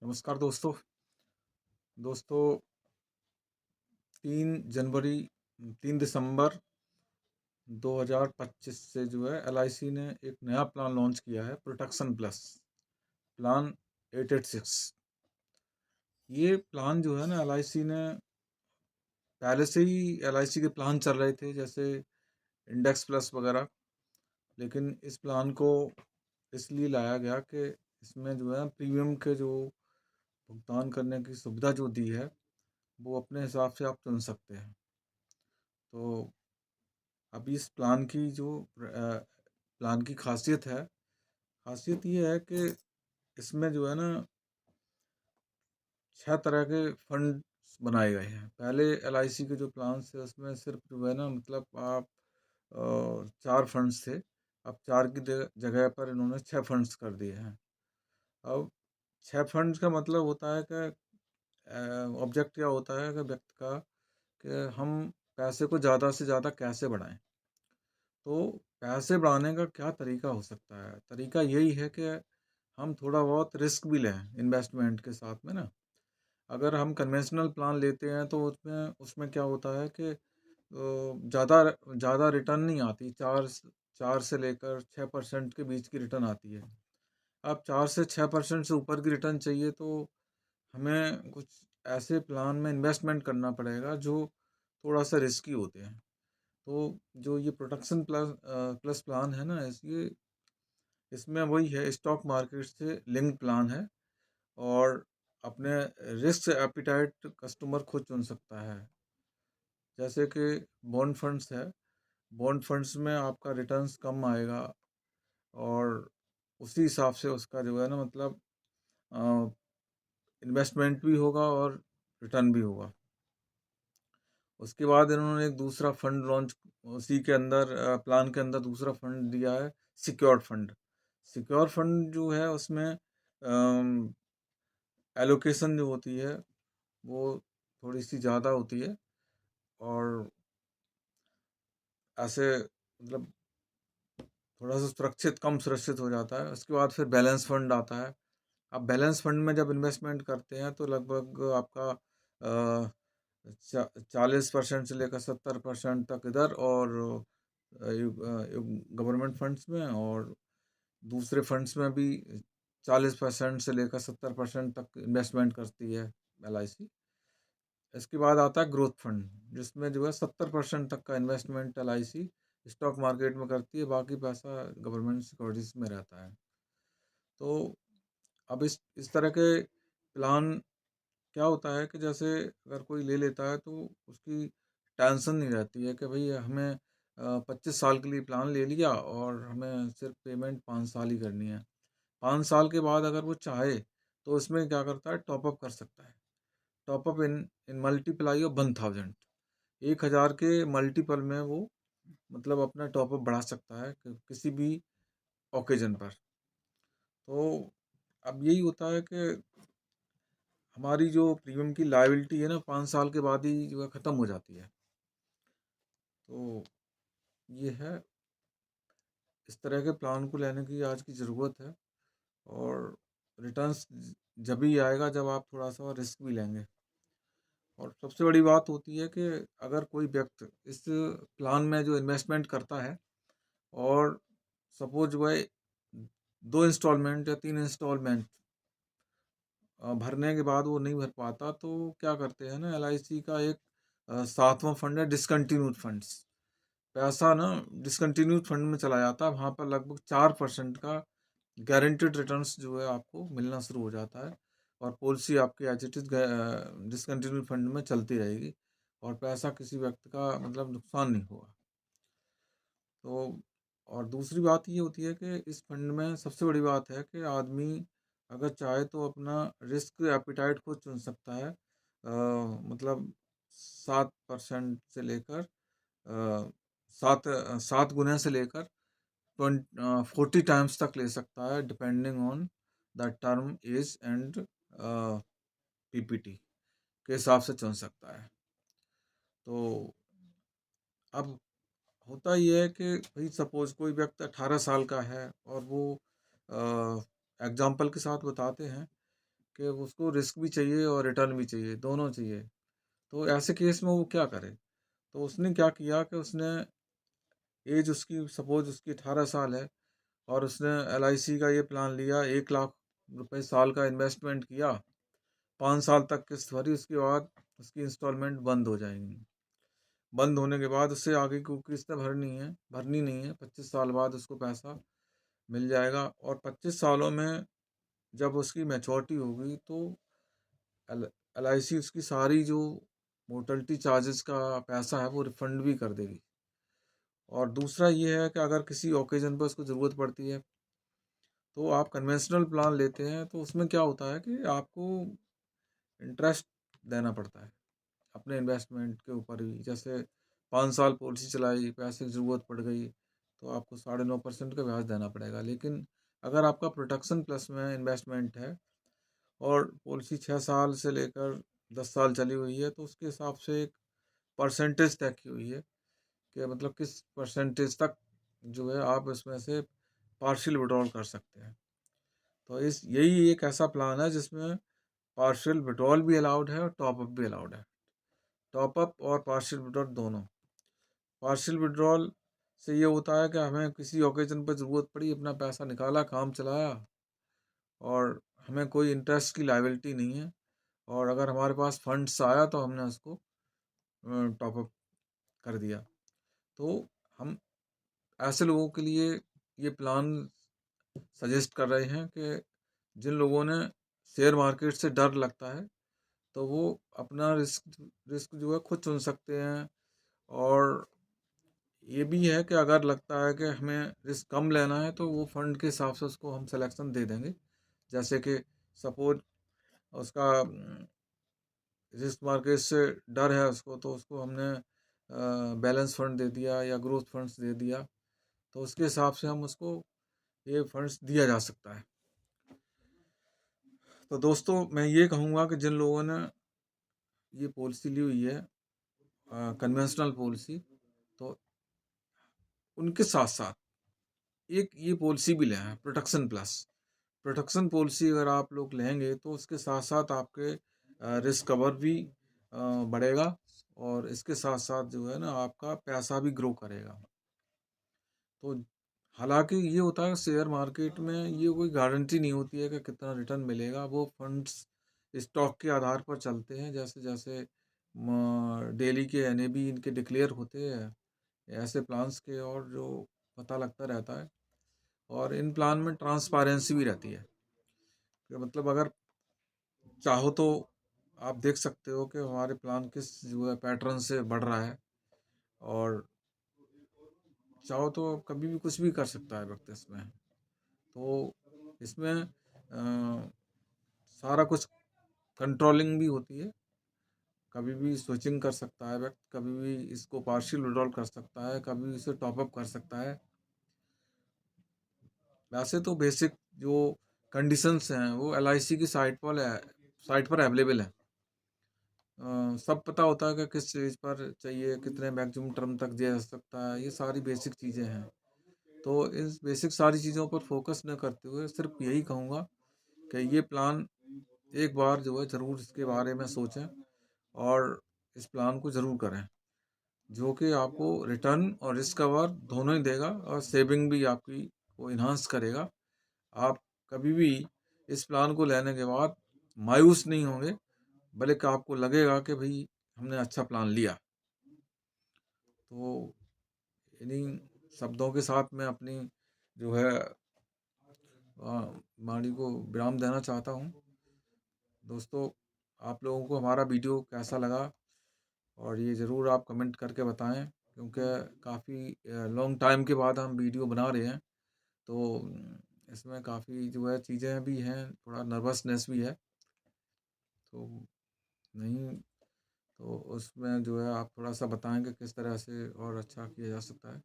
नमस्कार दोस्तों। दोस्तों 3 जनवरी 3 दिसंबर 2025 से जो है एलआईसी ने एक नया प्लान लॉन्च किया है, प्रोटेक्शन प्लस प्लान 886। ये प्लान जो है ना एलआईसी ने पहले से ही एलआईसी के प्लान चल रहे थे जैसे इंडेक्स प्लस वगैरह, लेकिन इस प्लान को इसलिए लाया गया कि इसमें जो है प्रीमियम के जो भुगतान करने की सुविधा जो दी है वो अपने हिसाब से आप चुन सकते हैं। तो अभी इस प्लान की जो प्लान की खासियत है, खासियत ये है कि इसमें जो है ना 6 तरह के फंड्स बनाए गए हैं। पहले एलआईसी के जो प्लान्स थे उसमें सिर्फ जो है ना मतलब आप 4 फंड्स थे। अब 4 की जगह पर इन्होंने 6 फंड्स कर दिए हैं। अब 6 फंड्स का मतलब होता है कि ऑब्जेक्ट क्या होता है कि व्यक्ति का कि हम पैसे को ज़्यादा से ज़्यादा कैसे बढ़ाएँ। तो पैसे बढ़ाने का क्या तरीका हो सकता है? तरीका यही है कि हम थोड़ा बहुत रिस्क भी लें इन्वेस्टमेंट के साथ में ना। अगर हम कन्वेंशनल प्लान लेते हैं तो उसमें उसमें क्या होता है कि ज़्यादा ज़्यादा रिटर्न नहीं आती। 4 से लेकर 6% के बीच की रिटर्न आती है। अब 4 से 6% से ऊपर की रिटर्न चाहिए तो हमें कुछ ऐसे प्लान में इन्वेस्टमेंट करना पड़ेगा जो थोड़ा-सा रिस्की होते हैं। तो जो ये प्रोटेक्शन प्लस प्लान है ना, ये इसमें वही है, स्टॉक मार्केट से लिंक प्लान है और अपने रिस्क एपिटाइट कस्टमर खुद चुन सकता है। जैसे कि बॉन्ड फंड्स है, बॉन्ड फंड्स में आपका रिटर्न्स कम आएगा और उसी हिसाब से उसका जो है ना मतलब इन्वेस्टमेंट भी होगा और रिटर्न भी होगा। उसके बाद इन्होंने एक दूसरा फंड लॉन्च, उसी के अंदर प्लान के अंदर दूसरा फंड दिया है, सिक्योर्ड फंड। सिक्योर फंड जो है उसमें एलोकेशन जो होती है वो थोड़ी सी ज़्यादा होती है और ऐसे मतलब थोड़ा सा सुरक्षित, कम सुरक्षित हो जाता है। उसके बाद फिर बैलेंस फंड आता है। अब बैलेंस फंड में जब इन्वेस्टमेंट करते हैं तो लगभग आपका 40% से लेकर 70% तक इधर और गवर्नमेंट फंड्स में और दूसरे फंड्स में भी 40% से लेकर 70% तक इन्वेस्टमेंट करती है एलआईसी। इसके बाद आता है ग्रोथ फंड, जिसमें जो है 70% तक का इन्वेस्टमेंट एलआईसी स्टॉक मार्केट में करती है, बाकी पैसा गवर्नमेंट सिक्योरिटीज में रहता है। तो अब इस तरह के प्लान क्या होता है कि जैसे अगर कोई ले लेता है तो उसकी टेंशन नहीं रहती है कि भाई हमें 25 साल के लिए प्लान ले लिया और हमें सिर्फ पेमेंट 5 साल ही करनी है। 5 साल के बाद अगर वो चाहे तो इसमें क्या करता है, टॉपअप कर सकता है। Top up in in multiply of 1000, 1000 के मल्टीपल में वो मतलब अपना टॉपअप बढ़ा सकता है किसी भी ओकेजन पर। तो अब यही होता है कि हमारी जो प्रीमियम की लायबिलिटी है ना 5 साल के बाद ही जो है ख़त्म हो जाती है। तो ये है, इस तरह के प्लान को लेने की आज की ज़रूरत है और रिटर्न्स जब ही आएगा जब आप थोड़ा सा रिस्क भी लेंगे। और सबसे बड़ी बात होती है कि अगर कोई व्यक्ति इस प्लान में जो इन्वेस्टमेंट करता है और सपोज वह 2 इंस्टॉलमेंट या 3 इंस्टॉलमेंट भरने के बाद वो नहीं भर पाता तो क्या करते हैं ना, एलआईसी का एक 7वां फंड है डिसकंटिन्यूड फंड्स। पैसा ना डिसकंटिन्यूड फंड में चला जाता है, वहाँ पर लगभग 4% का गारंटेड रिटर्न्स जो है आपको मिलना शुरू हो जाता है और पॉलिसी आपकी as it is discontinued fund में चलती रहेगी और पैसा किसी व्यक्ति का मतलब नुकसान नहीं होगा। तो और दूसरी बात ये होती है कि इस फंड में सबसे बड़ी बात है कि आदमी अगर चाहे तो अपना रिस्क एपिटाइट को चुन सकता है। मतलब 7% से लेकर 7 गुना से लेकर 40 टाइम्स तक ले सकता है, depending on the term age and PPT के हिसाब से चुन सकता है। तो अब होता ये है कि भाई सपोज कोई व्यक्ति 18 साल का है और वो एग्जाम्पल के साथ बताते हैं कि उसको रिस्क भी चाहिए और रिटर्न भी चाहिए, दोनों चाहिए। तो ऐसे केस में वो क्या करे? तो उसने क्या किया कि उसने एज उसकी सपोज़ उसकी 18 साल है और उसने एलआईसी का ये प्लान लिया, 1 लाख रुपए साल का इन्वेस्टमेंट किया, 5 साल तक किस्त भरी, उसके बाद उसकी इंस्टॉलमेंट बंद हो जाएँगी। बंद होने के बाद उससे आगे की किस्तें भरनी नहीं है, 25 साल बाद उसको पैसा मिल जाएगा और 25 सालों में जब उसकी मैच्योरिटी होगी तो एल एलआईसी उसकी सारी जो मोर्टलिटी चार्जेस का पैसा है वो रिफंड भी कर देगी। और दूसरा ये है कि अगर किसी ओकेज़न पे उसको ज़रूरत पड़ती है, तो आप कन्वेंशनल प्लान लेते हैं तो उसमें क्या होता है कि आपको इंटरेस्ट देना पड़ता है, अपने इन्वेस्टमेंट के ऊपर ही। जैसे 5 साल पॉलिसी चलाई, पैसे की ज़रूरत पड़ गई, तो आपको 9.5% का ब्याज देना पड़ेगा। लेकिन अगर आपका प्रोटेक्शन प्लस में इन्वेस्टमेंट है और पॉलिसी 6 साल से लेकर 10 साल चली हुई है, तो उसके हिसाब से एक परसेंटेज तय की हुई है कि मतलब किस परसेंटेज तक जो है आप इसमें से पार्शियल विड्रॉल कर सकते हैं। तो इस यही एक ऐसा प्लान है जिसमें पार्शियल विड्रॉल भी अलाउड है और टॉप अप भी अलाउड है। टॉप अप और पार्शियल विड्रॉल दोनों। पार्शियल विड्रॉल से ये होता है कि हमें किसी ओकेजन पर ज़रूरत पड़ी, अपना पैसा निकाला, काम चलाया और हमें कोई इंटरेस्ट की लायबिलिटी नहीं है और अगर हमारे पास फंड्स आया तो हमने उसको टॉप अप कर दिया। तो हम ऐसे लोगों के लिए ये प्लान सजेस्ट कर रहे हैं कि जिन लोगों ने शेयर मार्केट से डर लगता है, तो वो अपना रिस्क रिस्क जो है खुद चुन सकते हैं। और ये भी है कि अगर लगता है कि हमें रिस्क कम लेना है, तो वो फंड के हिसाब से उसको हम सिलेक्शन दे देंगे। जैसे कि सपोज़ उसका रिस्क मार्केट से डर है उसको, तो उसको हमने बैलेंस फंड दे दिया या ग्रोथ फंड्स दे दिया, तो उसके हिसाब से हम उसको ये फंड्स दिया जा सकता है। तो दोस्तों मैं ये कहूँगा कि जिन लोगों ने ये पॉलिसी ली हुई है कन्वेंशनल पॉलिसी, तो उनके साथ-साथ एक ये पॉलिसी भी लें है प्रोटेक्शन प्लस। प्रोटेक्शन पॉलिसी अगर आप लोग लेंगे तो उसके साथ-साथ आपके रिस्क कवर भी बढ़ेगा और इसके साथ-साथ जो है ना आपका पैसा भी ग्रो करेगा। तो हालाँकि ये होता है शेयर मार्केट में ये कोई गारंटी नहीं होती है कि कितना रिटर्न मिलेगा। वो फंड्स स्टॉक के आधार पर चलते हैं, जैसे-जैसे डेली के एनएबी इनके डिक्लेयर होते हैं, ऐसे प्लान्स के और जो पता लगता रहता है। और इन प्लान में ट्रांसपेरेंसी भी रहती है कि मतलब अगर चाहो तो आप देख सकते हो कि हमारे प्लान किस जो है पैटर्न से बढ़ रहा है और चाहो तो कभी भी कुछ भी कर सकता है व्यक्ति इसमें। तो इसमें सारा कुछ कंट्रोलिंग भी होती है, कभी भी स्विचिंग कर सकता है व्यक्ति, कभी भी इसको पार्शियल विड्रॉल कर सकता है, कभी भी इसे टॉप अप कर सकता है। वैसे तो बेसिक जो कंडीशंस हैं वो एलआईसी की साइट पर अवेलेबल है। सब पता होता है कि किस चीज़ पर चाहिए, कितने मैक्सिमम टर्म तक दिया जा सकता है, ये सारी बेसिक चीज़ें हैं। तो इस बेसिक सारी चीज़ों पर फोकस न करते हुए सिर्फ यही कहूँगा कि ये प्लान एक बार जो है ज़रूर इसके बारे में सोचें और इस प्लान को ज़रूर करें, जो कि आपको रिटर्न और रिस्क कवर दोनों ही देगा और सेविंग भी आपकी को एनहांस करेगा। आप कभी भी इस प्लान को लेने के बाद मायूस नहीं होंगे, बल्कि आपको लगेगा कि भई हमने अच्छा प्लान लिया। तो इन्हीं शब्दों के साथ मैं अपनी जो है वाणी को विराम देना चाहता हूँ। दोस्तों, आप लोगों को हमारा वीडियो कैसा लगा और ये ज़रूर आप कमेंट करके बताएँ, क्योंकि काफ़ी लॉन्ग टाइम के बाद हम वीडियो बना रहे हैं। तो इसमें काफ़ी जो है चीज़ें भी हैं, थोड़ा नर्वसनेस भी है। तो नहीं तो उसमें जो है आप थोड़ा-सा बताएँ कि किस तरह से और अच्छा किया जा सकता है?